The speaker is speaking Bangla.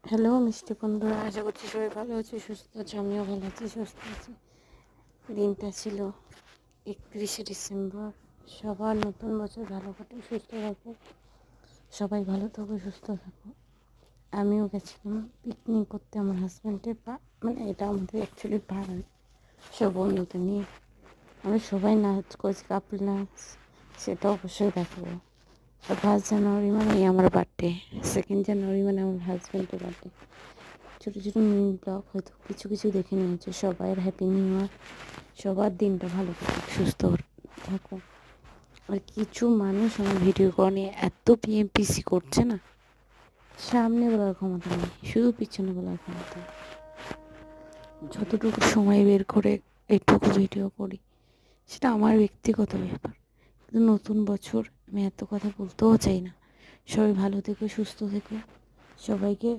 হ্যালো মিষ্টি বন্ধুরা, আশা করছি সবাই ভালো আছে, সুস্থ আছে। আমিও ভালো আছি, সুস্থ আছি। দিনটা ছিল 31শে ডিসেম্বর। সবার নতুন বছর ভালো কাটুক, সুস্থ থাকো, সবাই ভালো থাকো, সুস্থ থাকো। আমিও গেছিলাম পিকনিক করতে আমার হাজব্যান্ডের মানে এটা আমাদের অ্যাকচুয়ালি পাড়ার সব বন্ধুদের নিয়ে। আমরা সবাই নাচ করেছি, কাপল নাচ, সেটা অবশ্যই দেখাবো। আর 1 জানুয়ারি মানে আমার বার্থডে, 2 জানুয়ারি মানে আমার হাজব্যান্ডের বার্থডে। ছোটো ছোটো মিনি ব্লগ হয়তো কিছু কিছু দেখে নিয়েছে। সবাইয়ের হ্যাপি নিউ ইয়ার, সবার দিনটা ভালো কাটুক, সুস্থ থাকুক। আর কিছু মানুষ আমার ভিডিও কল নিয়ে এত পিএমপিসি করছে না, সামনে বলার ক্ষমতা নেই, শুধু পিছনে বলার ক্ষমতা। যতটুকু সময় বের করে এইটুকু ভিডিও করি, সেটা আমার ব্যক্তিগত ব্যাপার। কিন্তু নতুন বছর আমি এত কথা বলতেও চাই না। সবাই ভালো থেকো, সুস্থ থেকো, সবাইকে